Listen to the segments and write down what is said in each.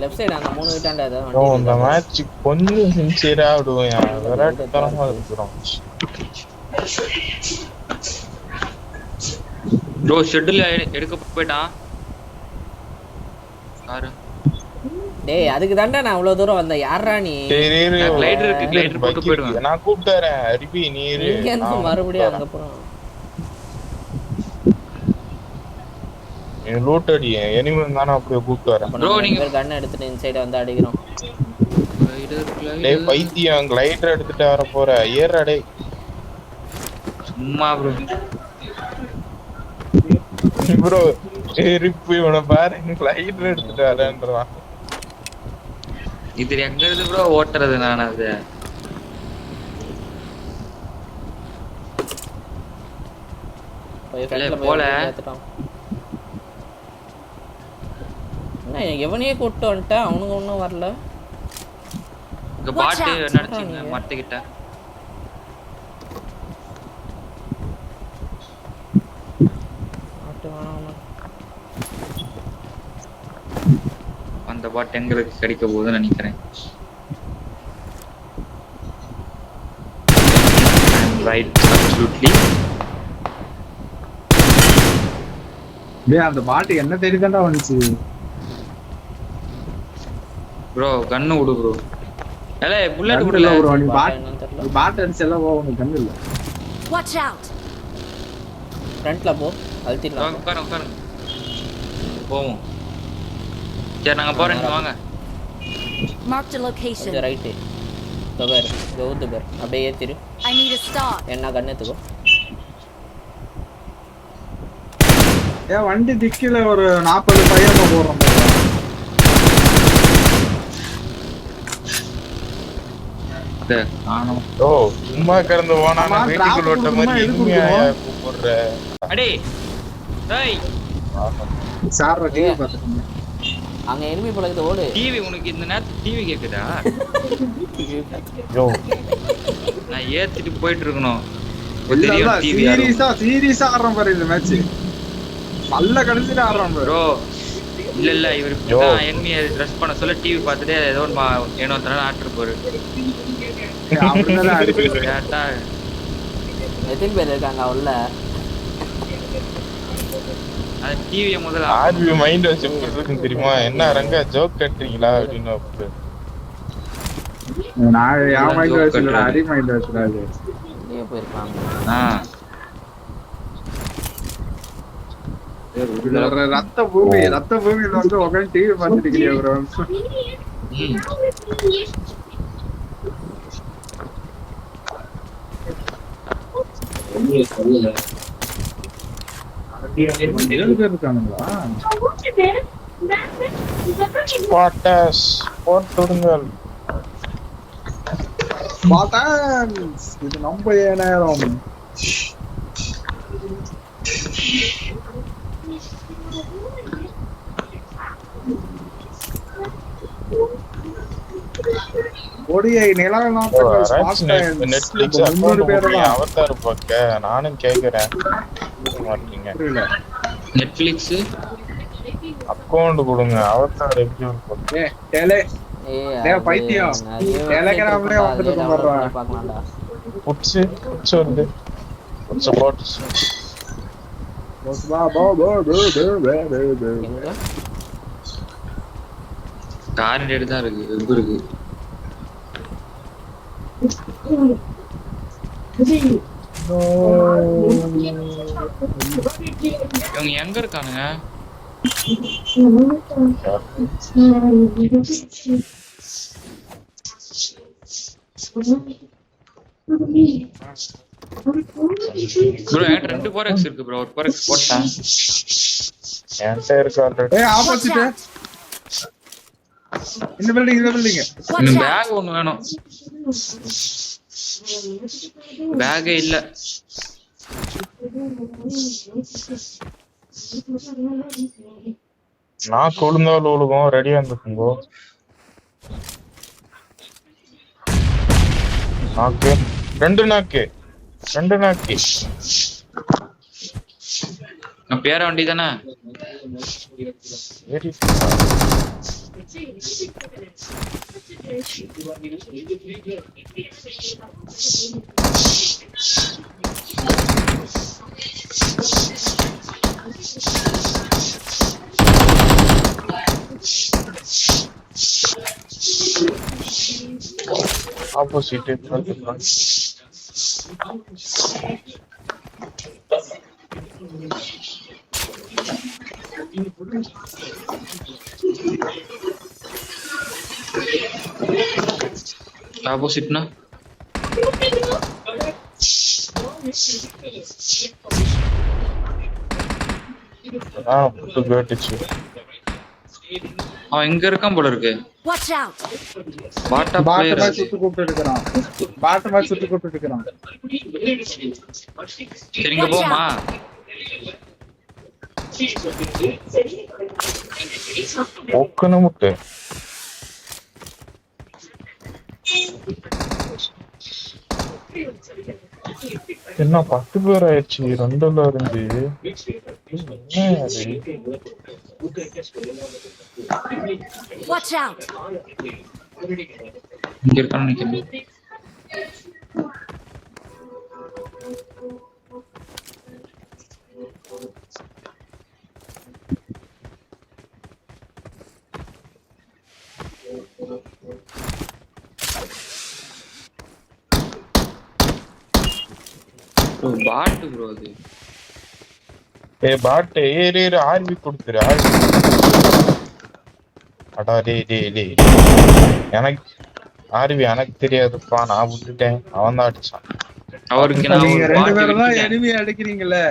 Left side அந்த 3 கிட்டாண்டா ஏதோ bro இந்த மேட்ச் கொஞ்சம் சின்சியரா ஆடுவேன். விராட்டத்தனமா இருக்கிறோம். ப்ரோ ஷெட்யூல் எடுக்க போய்ட்டான் கார். டேய் அதுக்கு தான்டா நான் அவ்வளவு தூரம் வந்தேன். யாரா நீ? கிளைடர் இருக்கு, கிளைடர் போட்டு போய்டுவேன். நான் கூப்பிட்டறேன் ரிபி நீரு. இங்க இருந்து மறுபடியும் அங்க போறோம். நீ லூட் அடி எனிமி தான அப்படியே கூப்பிட்டு வரேன். ப்ரோ நீங்க கன் எடுத்துட்டு இன்சைடு வந்து அடிக்குறோம். டேய் பைத்தியம் கிளைடர் எடுத்துட்டு வர போற. ஏறா டேய். சும்மா ப்ரோ. ப்ரோ ரிபி இவனை பாரு கிளைடர் எடுத்துட்டு வரேன்றான். இது எங்க இருந்து ப்ரோ ஓட்டறது நான் அது? போல எவனையே கூட்டு வந்துட்டா அவனுங்க ஒன்றும் வரல. இங்க பாட்டு நடந்துங்க மரத்துக்கிட்ட. அந்த பாட்டு எங்களுக்கு கிடைக்க போகுதுன்னு நினைக்கிறேன். Right, absolutely. டேய் அந்த பாட்டு என்ன தேடி தான்டா வந்துச்சு ப்ரோ கன்னு விடு ப்ரோ. ஏலே புல்லட் விடல ப்ரோ. நீ பாட் அடிச்சல போ. உனக்கு கன் இல்ல. Watch out. ஃப்ரண்ட்ல போ. அல்திடலாம். உட்காருங்க போவோம். சரி நாங்க போறோம். நீங்க வாங்க. மார்க் தி லொகேஷன். இந்த ரைட் கவர் கவுது பேர் அப்படியே ஏத்திரு. I need a stop. என்ன கன் எடுத்துக்கோ. ஏ வண்டி டிக்கில ஒரு 40 பையமா போறோம். ஓ சும்மா கடந்து போனா வீட்டுக்குள்ள ஓட்ட மாதிரி எதுக்குயா கூப்பிடுற? அடே டேய் சார் டிவி பாத்துட்டீங்க. அங்க எனிமி போலக்குது ஓடு. டிவி உனக்கு இந்த நேரத்துல டிவி கேக்குதா? யோ நான் ஏத்திட்டு போயிட்டு இருக்கணும். சீரியஸா ஆடுறோம் பாரு இந்த மேட்ச். நல்ல கடைசில ஆடுறோம் ப்ரோ. இல்ல இவர் இப்பதான் எனிமியை ட்ரெஸ் பண்ண சொல்ல டிவி பார்த்துட்டு ஏதோ ஏனோ தர ஆட்ரு போரு. கேட்டா எத்தனை பேர் இருக்காங்க உள்ள? அது டிவியை முதல்ல ஆர்வி மைண்ட் வச்சு இருக்குன்னு தெரியுமா? என்ன ரங்க ஜோக் கட்டுறீங்களா அப்படின்னு. நான் யா மைண்ட் வச்சுல அடி மைண்ட் வச்சுறாது. நீ போயிருக்காங்க. ரத்த பூமியில வந்து உட்காந்து டிவி பார்த்துட்டு இருக்கீங்க ப்ரோ. இது நம்ம நேரம். நெட்ஃபிளிக்ஸ் அவதார் பார்க்க நானும் கேக்குறேன். நெட்ஃபிளிக்ஸ் அக்கவுண்ட் கொடுங்க. அவதார் எப்படி பைத்தியம் டெலிகிராம்லயே வந்துட்டு பார்க்கலாம்டா. புட்ஸ் வந்து டாரண்ட் தான் இருக்கு. வெப் இருக்கு. இவங்க எங்க இருக்கானுங்க? ப்ரோ என்கிட்ட 2 4x இருக்கு ப்ரோ. ஒரு 4x போட்டேன். என்கிட்ட இருக்கு ஆல்ரெடி. ஏய் ஆப்போசிட் இந்த பில்டிங் இந்த பேக் ஒன்னு வேணும். பேக் இல்ல. நான் கொழுந்தால ஒழுகும் ரெடியா இருந்துக்கோ. நாக்கு ரெண்டு நாக்கு நான் பேர வண்டி தானே சரி ஆப்போசிட் ஆப்போசிட்னா புட்டு கேட்டுச்சு. அவன் எங்க இருக்கான் போல இருக்கு. Watch out! பாட்டா பாட்டு பிளேயர் மாதிரி சுட்டு கூப்பிட்டு இருக்கிறான். சரிங்க போமா. ஒக்கன முட்டை என்ன 10 பேர் ஆயிடுச்சு. 2ல இருந்து Watch out! இங்க இருக்கான்னு நினைக்கிறேன். பாட்டு ப்ரோ அது. பாட்டு ஏறு ஆர்வி கொடுத்துரு. அடா டேய் எனக்கு ஆர்வி எனக்கு தெரியாதுப்பா, நான் விட்டுட்டேன். அவன் தான் அடிச்சான். அவருக்கு நான் நீங்க ஒரு 2 பாட்டு பேரும் தான் விட்டுட்டேன். எனிமி அடிக்கிறீங்களே.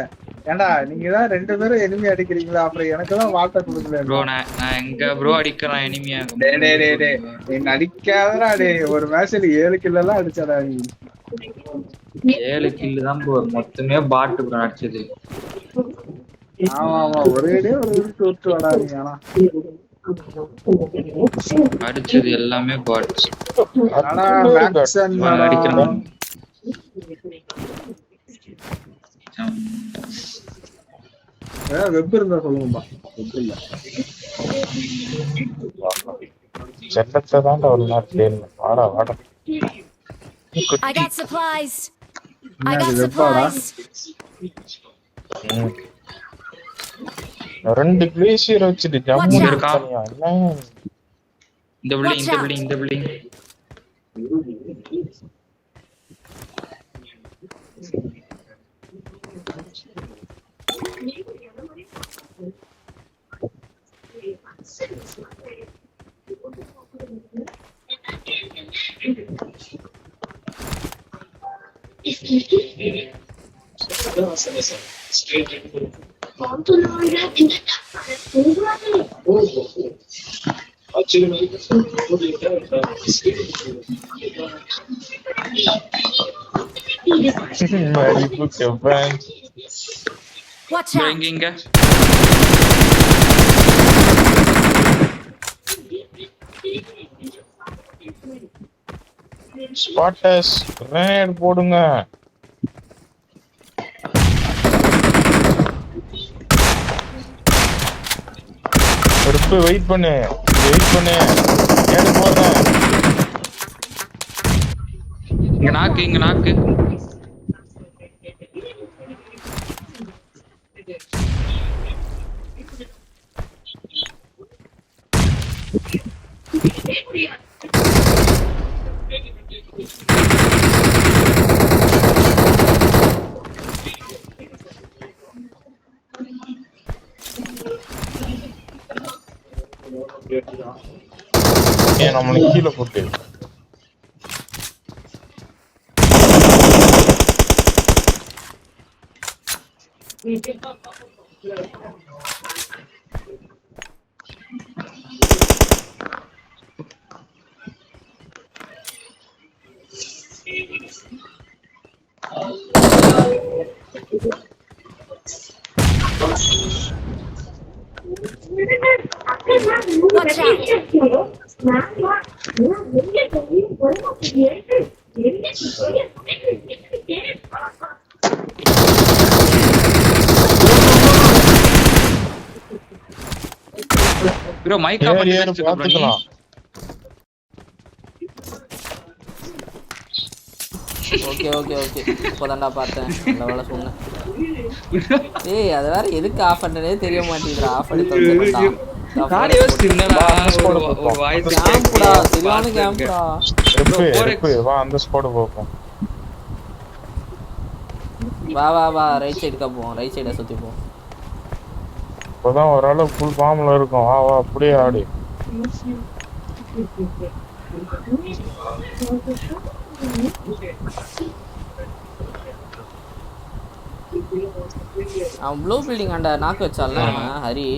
ஏண்டா நீங்க தான் 2 பேரும் எனிமி அடிக்கிறீங்களா, அப்புறம் எனக்கு தான் வாட்ட கொடுக்கல. ப்ரோ நான் எங்க ப்ரோ அடிக்கிறேன் எனிமியா. டேய் நீ நடிக்காதடா டேய். ஒரு மேட்ச்ல 7 கில் எல்லாம் அடிச்சடா நீ. 7 கில் தான் ப்ரோ, மொத்தமே பாட்டு ப்ரோ அடிச்சது. ஆமா ஒரேடே ஒரு விட்டு வாடா நீ. ஆனா அடிச்சது எல்லாமே பாட். ஆனா மேக்ஸன் அடிக்கிறான். வெப் இருந்தா சொல்லுங்கப்பா. வெப் இல்ல. செல்லத்தை தான் ஒரு நாள் தேடணும். வாடா I got supplies. I என்னது got வெப்பாடா? supplies. 2 கிளேசியர் வச்சுட்டு ஜம்மு Watch out. இருக்கான். இந்த பில்டிங் Watch ப்ரோ out! இங்க ஸ்பாட்டஸ் கிரேனேட் போடுங்க. எடுத்து வெயிட் பண்ணு. ஏடு போடுறேன். இங்க நாக்கு நம்மளுக்கு கீழே போட்டு Watch out! Bro mike off பண்ணி வச்சிருக்க ப்ரோ நீ. பாத்துக்கலாம். ஓகே ஓகே ஓகே இப்போதான்டா பார்த்தேன். நல்ல வேலை சொன்னேன். ஏய் அது வேற எதுக்கு ஆஃப் பண்ணனே தெரிய மாட்டேங்குதுடா. ஆஃப் பண்ணி தொலைச்சிட்டான். நானே யோசிச்சு என்னடா ஒரு வாய்ஸ் கேம்ப்டா சரியான கேம்ப்டா. வா அந்த ஸ்குவாட் போவோம். வா வா வா ரைட் சைடுக்கு போவோம். ரைட் சைட சுத்தி போவோம். இப்போதான் ஒரு ஆளு ஃபுல் ஃபார்ம்ல இருக்கும். வா வா அப்படியே ஆடு. அவன் ப்ளூ பில்டிங் ஆண்ட நாக்கு வச்சால ஹரி.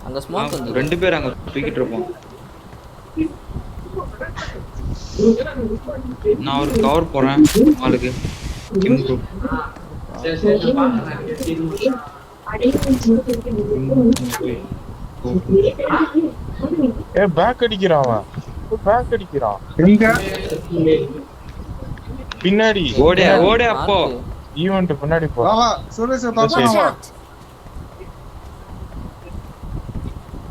அங்க ஸ்மோக் வந்து ரெண்டு பேர் அங்க தூக்கிட்டு இருப்போம். நான் ஒரு கவர் போறேன் ஆளுக்கு. கிம்கு ஏ பேக் அடிக்கிறான் அவன். பேக் அடிக்கிறான். எங்க பின்னாடி ஓடே ஓடே அப்போ ஈவென்ட் பின்னாடி போ. வா வா சுரேஷ் Watch பாப்பா. out!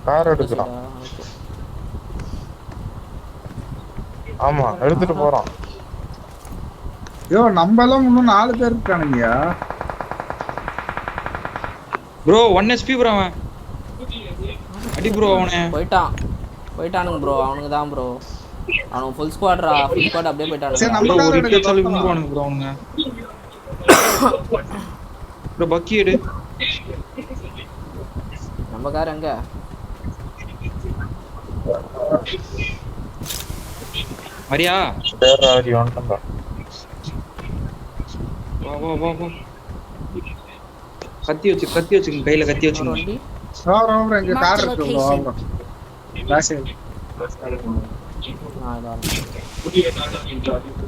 கார் எடுக்கிறான். ஆமா எடுத்துட்டு போறான். ஐயோ நம்ம எல்லாம் இன்னும் 4 பேர் இருக்கானுங்க. ப்ரோ 1 HP ப்ரோ அவன். அடி ப்ரோ அவனே. போயிட்டானுங்க ப்ரோ. அவனுங்க தான் ப்ரோ. அவனுங்க ஃபுல் ஸ்குவாட்ரா. ஃபுல் ஸ்குவாட் அப்படியே சரி போயிட்டானுங்க. நம்ம ப்ரோ கார் ஒரு எடுக்க ஹிட் சொல்லி கும்பிடுவானுங்க ப்ரோ அவனுங்க. ப்ரோ பக்கி எடு. நம்ம கார் எங்க? மரியா பேர் ஆடி வந்துட்டா. வா வா வா வா. கத்தி வச்சு கையில கத்தி ஒரு வச்சுங்க. வண்டி. வா இங்க கார் இருக்கு ப்ரோ. வா லாஸ்ட்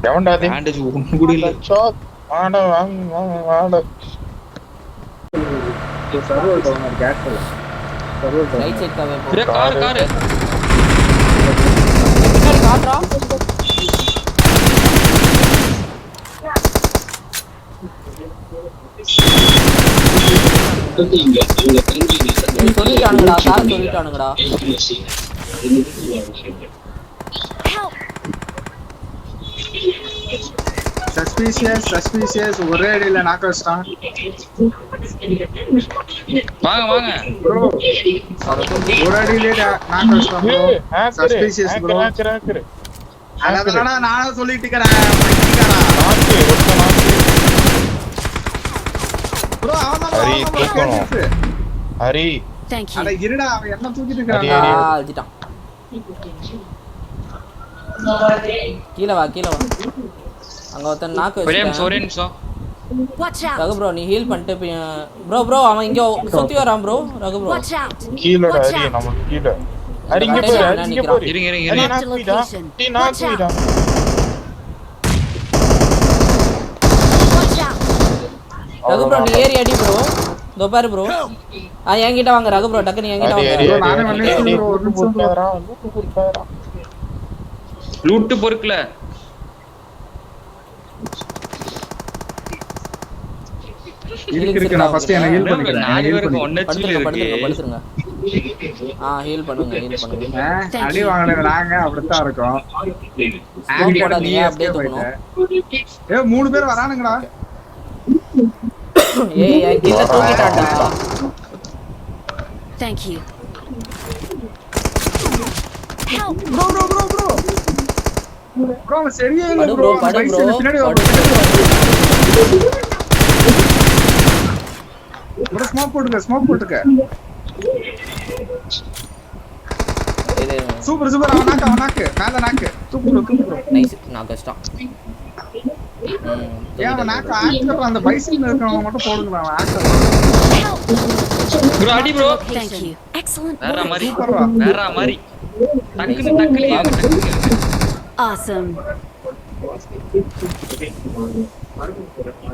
எவன்டா அது? பேண்டேஜ் ஒண்ணு கூட இல்ல. ஷாட் வாடா வாடா. சர்வர் டவுன் கேட்கல. Server down. ரைட் சைடு கவே போ. பிரே கார் பின்னாடி காட்றா. சொல்லிட்டானுங்கடா. கார் சொல்லிட்டானுங்கடா. Help! சஸ்பீஷியஸ் ஒரே அடியில நாக்க வச்சிட்டான். வாங்க வாங்க. ப்ரோ ஒரு அடியிலே நாக்க வச்சிட்டான் ப்ரோ. Suspicious bro. ஹேக்கர். அதனால நானும் சொல்லிட்டு இருக்கறேன். ப்ரோ ஹரி தூக்கணும். ஹரி Thank அட you. இருடா அவன் என்ன தூக்கிட்டு ஹரி, இருக்கான். ஹரி. அழுத்திட்டான். கீழே வா. அங்க ஒருத்தன் நாக்கு ஒரே வச்சிட்டான். நிமிஷம். Watch out! ரகு ப்ரோ நீ ஹீல் பண்ணிட்டு ப்ரோ அவன் இங்க சுத்தி வரான் bro. Raghu bro Watch out! கீழ Watch ஹரி out! நமக்கு கீழ. ஹரி இங்க போய் ஹரி இங்க போய். இருங்க Hari Mark the நாக்குடா. location. Tea Watch out! நாக்குடா. Watch out! Raghu bro நீ ஏறி அடி ப்ரோ. இதோ பாரு ப்ரோ. என்கிட்ட வாங்க ரகு ப்ரோ. டக்குனு என்கிட்ட ஹரி ஹரி வாங்க. நானே ஹரி வந்து ஹரி. ஒரு நிமிஷம் ப்ரோ. கொடுக்காதடா. லூட் பொறுக்கல. இருக்கு நான் ஃபர்ஸ்ட் என்ன ஹீல் பண்ணிக்கிறேன். 4 பேருக்கு 1 HP இருக்கு. படுத்துருங்க. ஹீல் பண்ணுங்க. அடி வாங்குனது நாங்க அப்படித்தான் இருக்கோம். ஸ்மோக் போடாதீங்க. அப்படியே தூக்கணும். ஏ 3 பேர் வரானுங்கடா. ஏய் கிட்ட தூக்கிட்டான்டா. Thank you. Help! ப்ரோ சரியா இல்ல படு ப்ரோ. bro, படு bro. பின்னாடி வா. ப்ரோ ஸ்மோக் போட்டுக்க. இது சூப்பர் அவன் நாக்கு மேல நாக்கு. தூக்கு ப்ரோ. நைஸ். நான் கஷ்டம். ஏன் அவன் நாக்கு ஆக்டர் அந்த பைசில் இருக்கவங்க மட்டும் போடுங்க அவன் ஆக்டர். ப்ரோ அடி ப்ரோ. Thank you. Excellent வேற work. மாதிரி. சூப்பர்ரா. வேற மாதிரி. டக்குனு. Awesome.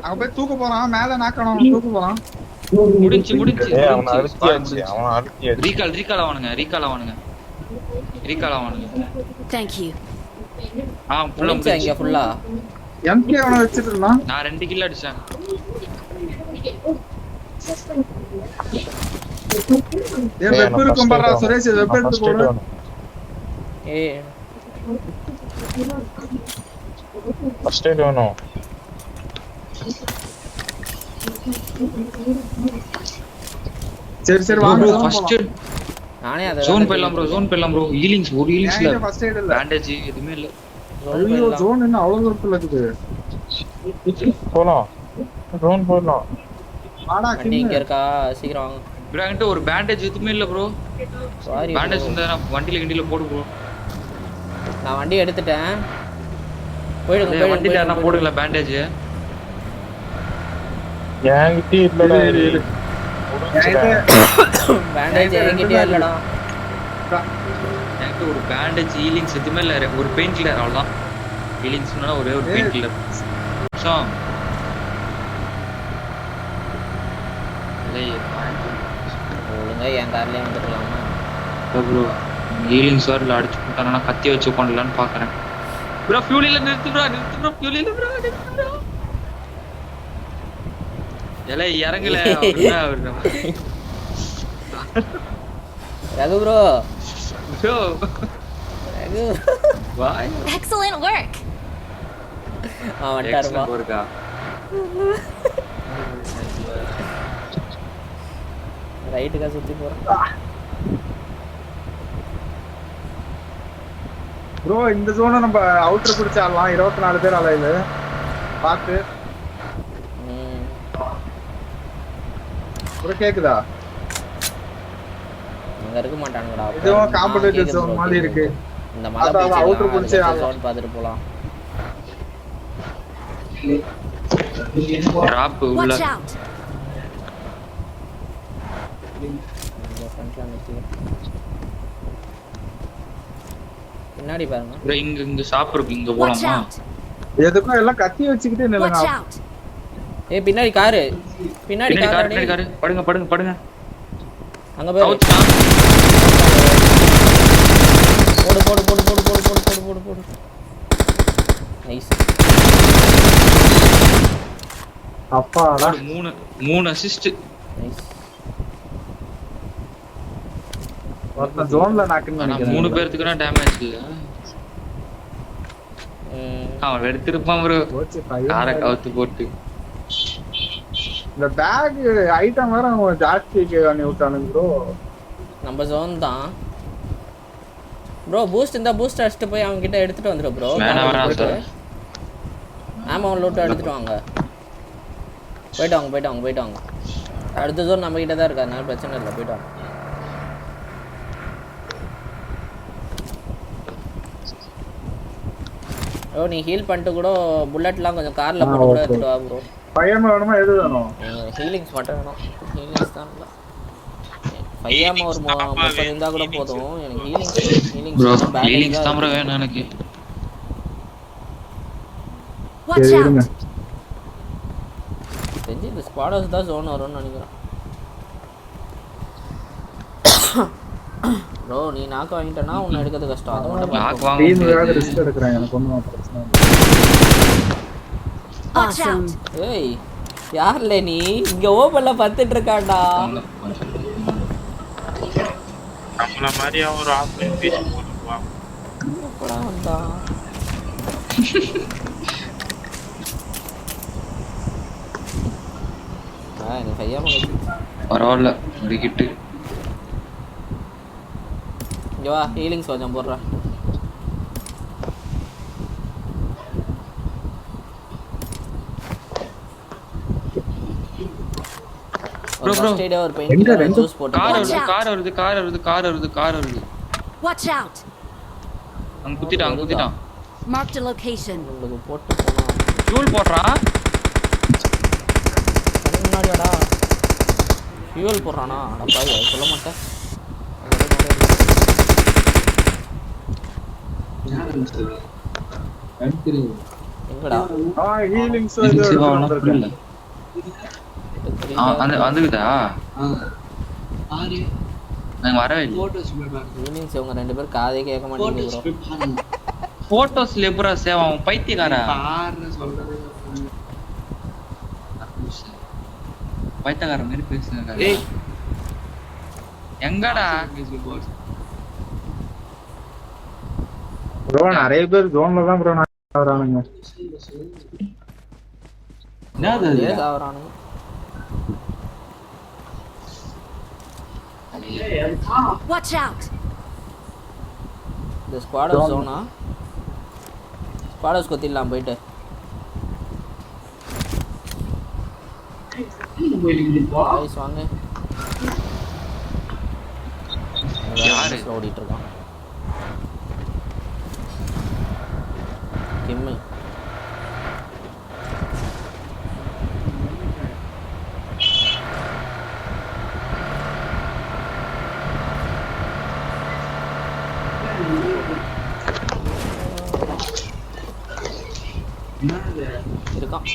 அவன் போய் தூக்க போறான். மேல நாக்கணும். தூக்க போறான். முடிஞ்சு. ஏய் அவன அழுத்தியாச்சு. ரீகால் ஆவானுங்க. ரீகால் ஆவானுங்க. Thank you. ஃபுல்லா முடிச்சா இங்க ஃபுல்லா எம்கே அவனை வச்சிட்டு இருந்தான். நான் 2 கில் அடிச்சேன். வெப் இருக்கும் பாறா சுரேஷ், வெப் எடுத்து போடு. ஏய் ஃபர்ஸ்ட் எய்ட் வேணும். சரி வாங்க ஃபர்ஸ்ட் நானே அத ஜோன் போயிடலாம் ப்ரோ. ஹீலிங்ஸ் ஒரு ஹீலிங்ஸ் இல்ல. ஃபர்ஸ்ட் எய்ட் இல்ல. பேண்டேஜ் எதுவுமே இல்ல. ஐயோ ஜோன் என்ன அவ்வளவு தூரத்துல இருக்குது. போலாம். ஜோன் போலாம். ஆடா வண்டி இங்க இருக்கா? சீக்கிரம் வாங்க. ப்ரோ என்கிட்ட ஒரு பேண்டேஜ் எதுவுமே இல்ல ப்ரோ. சாரி பேண்டேஜ் இருந்தா நான் வண்டியில போடு ப்ரோ. நான் வண்டி எடுத்துட்டேன். போயிடுங்க வண்டில நான் போடுங்களா பேண்டேஜ். என்கிட்ட இல்லடா. பேண்டேஜ் என்கிட்டயே இல்லடா. எனக்கு ஒரு பேண்டேஜ் ஹீலிங்ஸ் எதுவுமே இல்ல. ஒரு பெயின் கில்லர் அவ்வளவுதான். ஹீலிங்ஸ்னா ஒரே ஒரு பெயின் கில்லர். சோ ஒழுங்கா என் கார்லயே வந்துடலாமா? ப்ரோ ஹீலிங்ஸ் வரல அடிச்சு போட்டானா கத்தி வச்சு கொண்டலான்னு பாக்குறேன். ப்ரோ ஃபியூல் இல்ல நிறுத்து ப்ரோ ஃபியூல் இல்ல ப்ரோ நிறுத்து ப்ரோ. எலை இறங்கல அவரு. ரகு ப்ரோ ப்ரோ ரகு பாய். Excellent work. வந்துட்டாருப்பா. இருக்கா ரைட்டுக்கா சுத்தி போறேன். ப்ரோ இந்த ஜோனை நம்ம அவுட்டர் பிடிச்சாடலாம். 24 பேர் அலையில பாத்து. ப்ரோ கேக்குதா? அங்க இருக்க மாட்டானுங்கடா. இதுவும் காம்படிட்டிவ் ஜோன் மாதிரி இருக்கு. இந்த மலை அத அவுட்டர் பிடிச்சே ஜோன் பாத்துட்டு போலாம். டிராப் உள்ள Watch out. பின்னாடி பாருங்க. ப்ரோ இங்க ஷாப் இருக்கு இங்க Watch போலாமா? out. எதுக்கும் எல்லாம் கத்தி வச்சுக்கிட்டே Watch நில்லுங்க. out. ஏய் பின்னாடி காரு. பின்னாடி காரு. படுங்க. அங்க பாரு. அவுட்ஸ்டா. போடு. நைஸ். அப்பாடா 3 அசிஸ்ட். நைஸ். ஒருத்த ஜோன்ல நாக்குன்னு ஆனா நினைக்கிறேன். 3 பேருக்கு டேமேஜ் இல்ல. அவன் எடுத்துருப்பான் ப்ரோ. போச்சு, காரை கவுத்து போட்டு. இந்த பேக் ஐட்டம் வேற அவங்க ஜாஸ்தி பண்ணி விட்டானுங்க ப்ரோ. நம்ம ஜோன் தான். ப்ரோ பூஸ்ட் இருந்தா பூஸ்ட் அடிச்சிட்டு போய் அவங்க கிட்ட எடுத்துட்டு வந்துரு ப்ரோ. வேணாம் சார். ஆமா லூட் எடுத்துட்டு வாங்க. போய்ட்டு வாங்க. அடுத்த ஜோன் நம்ம கிட்ட தான் இருக்கு. அதனால பிரச்சனை இல்லை. போய்ட்டு வாங்க. ஓ நீ ஹீல் பண்ணிட்டு கூட புல்லட்லாம் கொஞ்சம் கார்ல போட்டு கூட எடுத்துட்டு வா ப்ரோ. பையன் வேணுமா எது வேணும்? ஹீலிங்ஸ் மட்டும் வேணும். ஹீலிங்ஸ் தான் இல்ல. பையாம ஒரு 30 இருந்தா கூட போதும். எனக்கு ஹீலிங்ஸ் ப்ரோ ஹீலிங்ஸ் தான் ப்ரோ வேணும் எனக்கு. Watch out. தெரிஞ்சு இந்த ஸ்குவாடர்ஸ் தான் ஜோன் வரும்னு நினைக்கிறேன். ப்ரோ நீ நாக்கு வாங்கிட்டனா உன்னை எடுக்கிறது கஷ்டம். அது மட்டும் நாக்கு பாத்து. வாங்க டீம் வேற ரிஸ்க் எடுக்கறேன். எனக்கு ஒண்ணும் பிரச்சனை இல்ல. Awesome. ஏய் யார்ல நீ இங்க ஓபன்ல பத்துட்டு இருக்கான்டா. நம்மள மாதிரி ஒரு ஆப்லைன் பேசி போடுவான். எப்படா வந்தா? நீ பையாம பரவாயில்ல முடிக்கிட்டு. இங்க வா ஹீலிங்ஸ் கொஞ்சம் போடுறா. ப்ரோ ப்ரோ ஒரு பெயிண்ட் ஜூஸ் போட்டு கார் வருது. Watch out. அங்க குத்திட்டான். Marked a location. உங்களுக்கு போட்டு போனா ஃபியூல் போடுறான். முன்னாடியாடா ஃபியூல் போடுறானா? அட பாய் சொல்ல மாட்டேன். எங்கடா ஹீலிங்ஸ் வந்துக்குதா? நான் வரவே இல்லை. ஈவினிங்ஸ் இவங்க 2 பேரும் காதே கேட்க மாட்டேங்குது ப்ரோ. போட்டோஸ்ல எப்பரா சேவ் ஆகும் பைத்தியக்காரா? பைத்தியக்கார மாதிரி பேசுங்க. எங்கடா ப்ரோ நிறைய பேர் ஜோன்ல தான் ப்ரோ வரானுங்க. ஏஸ் ஆவறானுங்க. Watch out! இந்த ஸ்குவாட் ஹவுஸ் ஜோனா? ஸ்குவாட் ஹவுஸ் கொத்திடலாம் போயிட்டு. गाइस வாங்க. யாரு ஓடிட்டு இருக்கான்? கிம்மு. இருக்கான்.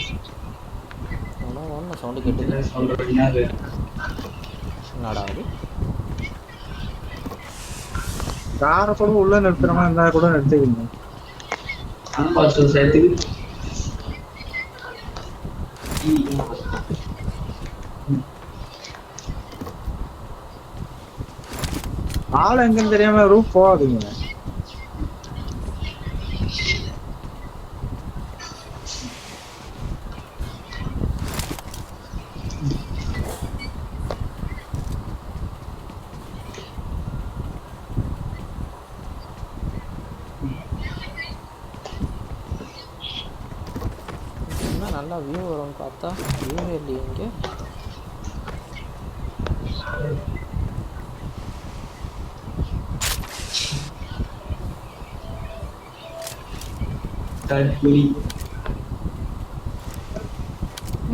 ஒன்னு சவுண்ட் கேட்டுது. என்னடா இது? காரை கூட உள்ள நிறுத்துறமா இருந்தா கூட நிறுத்திக்கணும். ஆள் எங்கன்னு தெரியாம ரூப் போகாதீங்க. நல்லா வியூ வரும்னு பார்த்தா வியூவே இல்லையே இங்கே.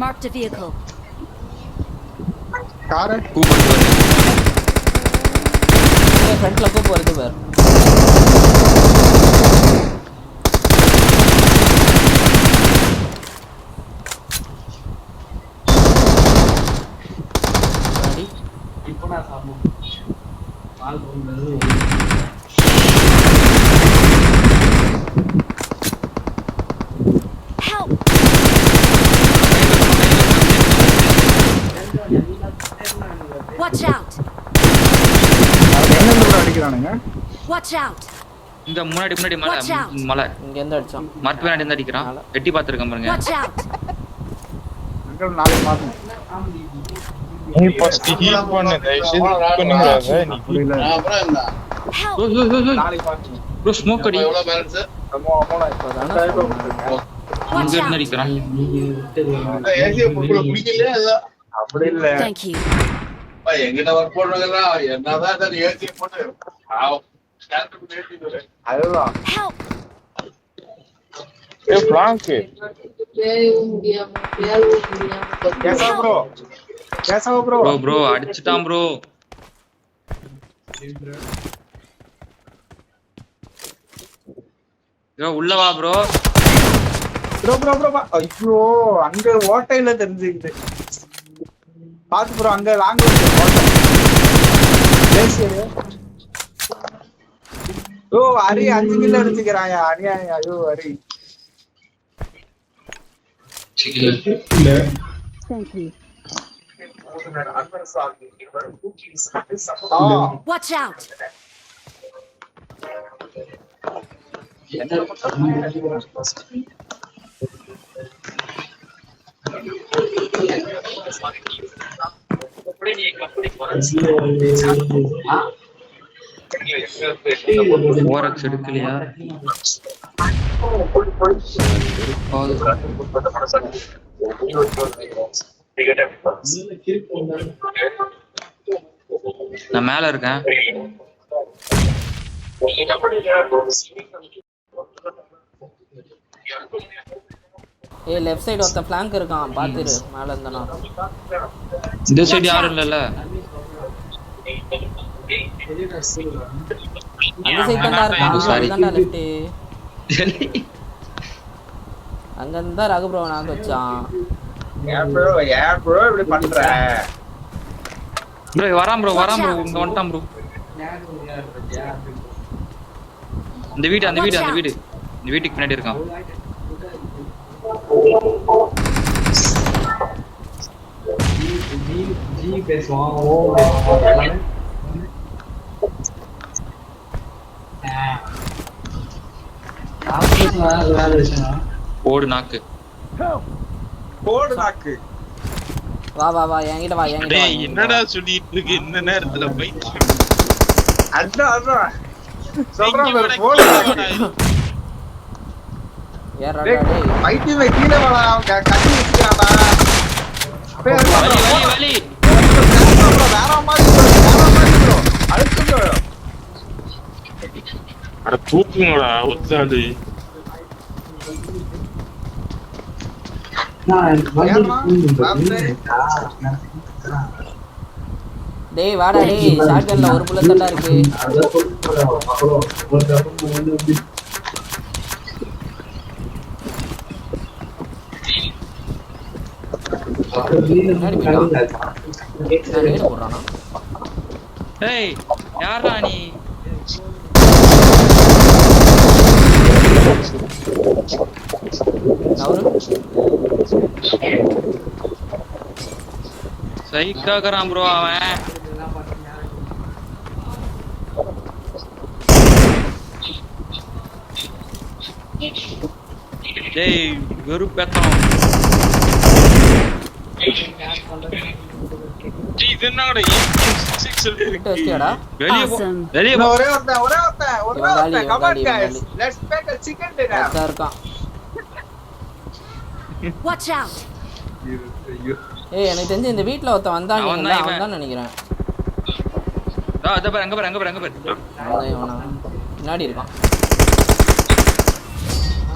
Marked a vehicle. காரை ஃப்ரண்ட்ல கூப்பு வருது பார். Help! Watch out! எங்க அடிக்கிறானுங்க? Watch out! இந்த முன்னாடி Watch out. மலை இங்க இருந்து அடிச்சான். மரத்து பின்னாடி இருந்து அடிக்கிறான். வெட்டி பார்த்துருக்கேன் பாருங்க. Watch out! அங்க நாளைக்கு பாருங்க. நீ ஃபர்ஸ்ட் ஹீல் பண்ணு தயவு செய்து பண்ணுங்க நீ புரியல. Help! ஓய் ஓய் ஓய் நாளைக்கு பாருங்க. ப்ரோ ஸ்மோக் அடி. அம்மா அம்மா இப்போதானே இங்க Watch இருந்து out! அடிக்கிறான். அப்படி இல்ல. Thank you. எங்கிட்ட ஒர்க் போடுறதா என்னதான் ஏசி போட்டு அதுதான். Help! ஏ பிளாங்க் Kesava bro. Kesava bro. Bro bro அடிச்சிட்டான் ப்ரோ. ப்ரோ உள்ள வா ப்ரோ. ப்ரோ ப்ரோ ப்ரோ ஐயோ அங்க ஓட்டையில தெரிஞ்சுக்கிட்டு பாத்து ப்ரோ அங்க லாங்குவேஜ் ஓ அரி 5 கிலோ அடிச்சுக்கிறாங்க அநியாயம். ஐயோ அரி Watch out! ஓரக்ஸ் எடுக்கலையா? நான் மேல இருக்கேன். ஏ லெஃப்ட் சைடு ஒருத்தன் ஃப்ளாங்க் இருக்கான் பாத்துரு மேல இருந்தானா. இந்த சைடு யாரும் இல்லல. அந்த சைடு தான் இருக்கான். அதுதான்டா லெஃப்ட். அங்க இருந்தா ரகு ப்ரோ நாக்கு வச்சான். ஏன் ப்ரோ இப்படி பண்ற? ப்ரோ வரான் ப்ரோ இங்க வந்துட்டான் ப்ரோ. அந்த வீடு அந்த வீடு அந்த வீடு இந்த வீட்டுக்கு பின்னாடி இருக்கான். போடு நாக்கு போடு நாக்கு. வா வா வா என்கிட்ட வா என்கிட்ட வா, டேய் என்கிட்ட என்னடா வா. சொல்லிட்டு இருக்கு இந்த நேரத்துல போய் அதான் அதான் சொல்றேன் பாரு, போடு நாக்கு. ஏறடா டேய், டேய். பைத்தியமே கீழே வாடா, கட்டி வச்சுக்கிறான்டா. அப்படியே வலி இருக்கான் வலி bro. வலி. வேற மாதிரி bro, வேற மாதிரி bro. அடுத்து bro. அட தூக்குங்கடா ஒத்தாது. ஏறமா? வந்து. டேய் வாடா டேய், ஷாட்கன்ல ஒரு புல்லட் தண்டா இருக்கு. முன்னாடி போயிட்டான். நான் நேடு போடுறானா? ஏய் யாரா நீ? நவரு. சைக்காகறான் ப்ரோ அவன். டேய் வெறுப்பேத்தான். இது என்னடா 6 சொல்லி கிட்ட வச்சியாடா? வெளிய போ Awesome. வெளிய போ. இன்னும் ஒரே ஒருத்தன். இவன் காலி, Come on இவன் guys, காலி. let's make a chicken dinner. கரெக்டா இருக்கான். Watch out! ஏய் எனக்கு தெரிஞ்சு இந்த வீட்ல ஒருத்தன் வந்தாங்க, அவன்தான் அவன் இவன். தான் நினைக்கிறேன். அத பாரு அங்க பாரு அங்க பாரு அங்க பாரு. அவன்தான் இவனா. பின்னாடி இருக்கான்.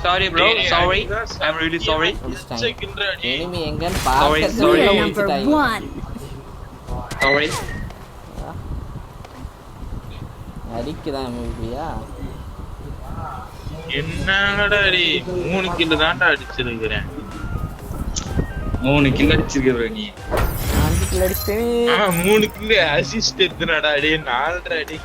Sorry bro, sorry. I'm really sorry. Enemy எங்கன்னு Sorry, பார்க்கறதுக்குள்ள sorry. Number முடிச்சிட்டாங்க. 1. Sorry. அடிக்குதான் எம்விபியா? என்னடா டேய் 3 கிலோ தான்டா அடிச்சிருக்கேன். 3 கில் அடிச்சிருக்க bro நீ. 5 கில் அடிச்சேன். 3 கிலோ அசிஸ்ட் எடுத்துனடா டேய் 4 அடி.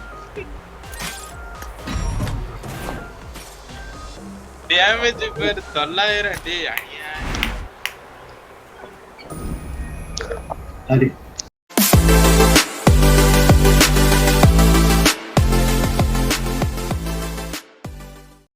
டேமேஜ் பேர் 900 டேய் ஐயா. சரி.